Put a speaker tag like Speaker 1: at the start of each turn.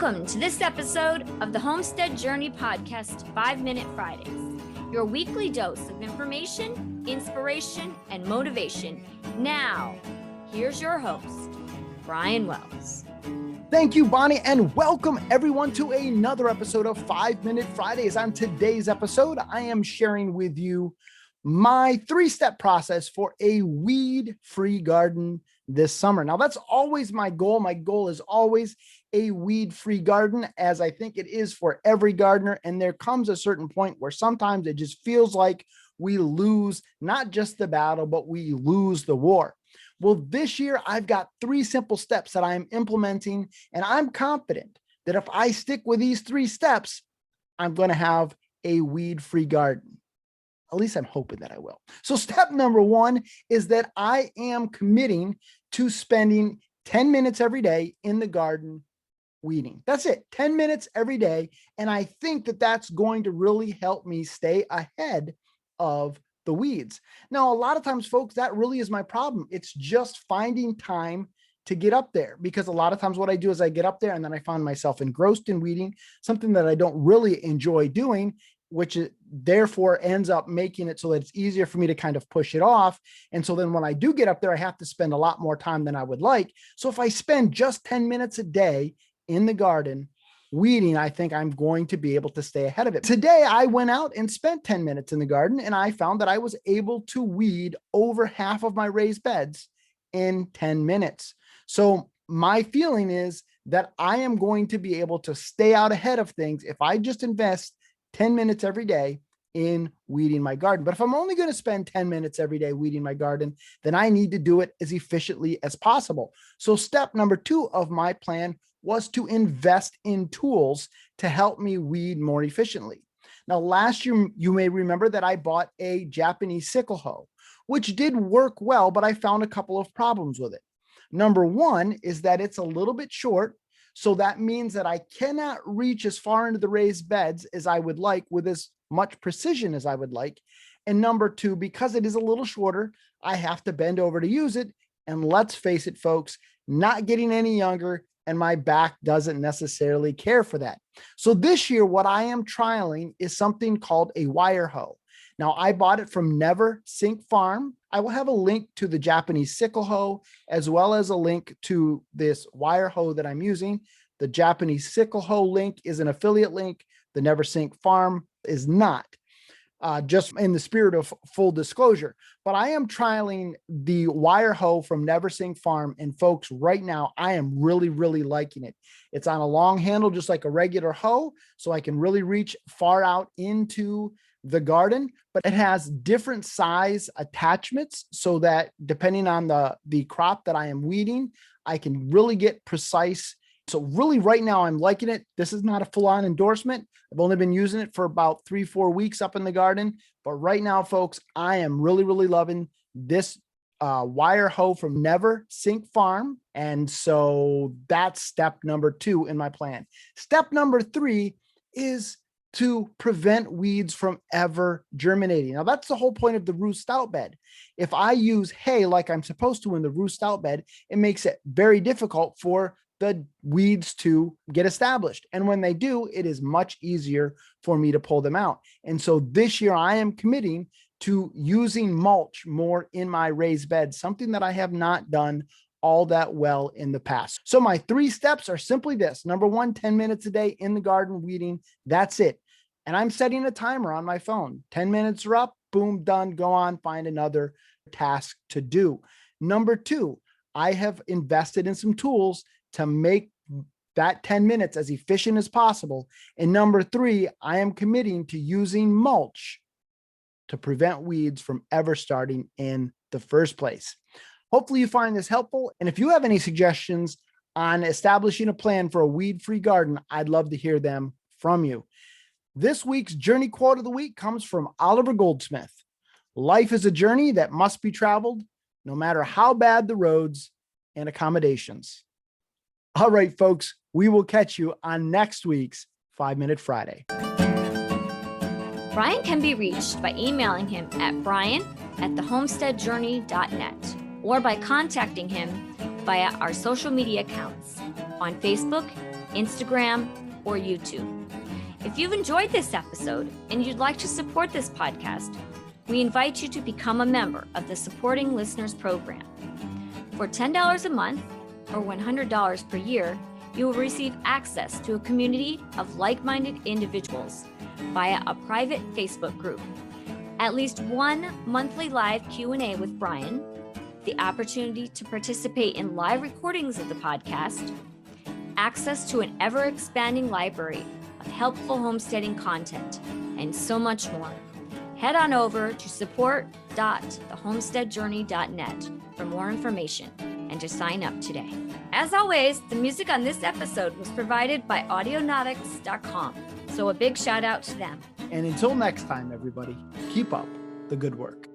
Speaker 1: Welcome to this episode of the Homestead Journey Podcast 5 Minute Fridays, your weekly dose of information, inspiration, and motivation. Now, here's your host, Brian Wells.
Speaker 2: Thank you, Bonnie, and welcome everyone to another episode of 5 Minute Fridays. On today's episode, I am sharing with you my 3-step process for a weed-free garden this summer. Now, that's always my goal. My goal is always a weed-free garden, as I think it is for every gardener. And there comes a certain point where sometimes it just feels like we lose not just the battle, but we lose the war. Well, this year, I've got 3 simple steps that I'm implementing, and I'm confident that if I stick with these 3 steps, I'm going to have a weed-free garden. At least I'm hoping that I will. So step number 1 is that I am committing to spending 10 minutes every day in the garden weeding. That's it, 10 minutes every day. And I think that that's going to really help me stay ahead of the weeds. Now, a lot of times, folks, that really is my problem. It's just finding time to get up there, because a lot of times what I do is I get up there and then I find myself engrossed in weeding, something that I don't really enjoy doing, which therefore ends up making it so that it's easier for me to kind of push it off. And so then when I do get up there, I have to spend a lot more time than I would like. So if I spend just 10 minutes a day in the garden weeding, I think I'm going to be able to stay ahead of it. Today, I went out and spent 10 minutes in the garden, and I found that I was able to weed over half of my raised beds in 10 minutes. So my feeling is that I am going to be able to stay out ahead of things if I just invest 10 minutes every day in weeding my garden. But if I'm only going to spend 10 minutes every day weeding my garden, then I need to do it as efficiently as possible. So step number 2 of my plan was to invest in tools to help me weed more efficiently. Now, last year, you may remember that I bought a Japanese sickle hoe, which did work well, but I found a couple of problems with it. Number 1 is that it's a little bit short. So that means that I cannot reach as far into the raised beds as I would like with as much precision as I would like. And number 2, because it is a little shorter, I have to bend over to use it. And let's face it, folks, not getting any younger, and my back doesn't necessarily care for that. So this year, what I am trialing is something called a wire hoe. Now, I bought it from Never Sink Farm. I will have a link to the Japanese sickle hoe, as well as a link to this wire hoe that I'm using. The Japanese sickle hoe link is an affiliate link. The Never Sink Farm is not, just in the spirit of full disclosure. But I am trialing the wire hoe from Never Sink Farm. And folks, right now, I am really, really liking it. It's on a long handle, just like a regular hoe, so I can really reach far out into the garden, but it has different size attachments so that depending on the crop that I am weeding, I can really get precise. So really right now I'm liking it. This is not a full-on endorsement. I've only been using it for about 3-4 weeks up in the garden, but right now, folks, I am really, really loving this wire hoe from Never Sink Farm. And so that's step number 2 in my plan. Step number 3 is to prevent weeds from ever germinating. Now, that's the whole point of the roost out bed. If I use hay like I'm supposed to in the roost out bed, it makes it very difficult for the weeds to get established. And when they do, it is much easier for me to pull them out. And so this year I am committing to using mulch more in my raised bed, something that I have not done all that well in the past. So my 3 steps are simply this. Number 1, 10 minutes a day in the garden weeding. That's it. And I'm setting a timer on my phone. 10 minutes are up, boom, done, go on, find another task to do. Number 2, I have invested in some tools to make that 10 minutes as efficient as possible. And number 3, I am committing to using mulch to prevent weeds from ever starting in the first place. Hopefully you find this helpful. And if you have any suggestions on establishing a plan for a weed-free garden, I'd love to hear them from you. This week's Journey Quote of the Week comes from Oliver Goldsmith. Life is a journey that must be traveled, no matter how bad the roads and accommodations. All right, folks, we will catch you on next week's 5 Minute Friday.
Speaker 1: Brian can be reached by emailing him at brian@thehomesteadjourney.net or by contacting him via our social media accounts on Facebook, Instagram, or YouTube. If you've enjoyed this episode and you'd like to support this podcast, we invite you to become a member of the Supporting Listeners program. For $10 a month or $100 per year, you will receive access to a community of like-minded individuals via a private Facebook group, at least one monthly live Q&A with Brian, the opportunity to participate in live recordings of the podcast, access to an ever-expanding library of helpful homesteading content, and so much more. Head on over to support.thehomesteadjourney.net for more information and to sign up today. As always, the music on this episode was provided by audionautics.com, so a big shout out to them.
Speaker 2: And until next time, everybody, keep up the good work.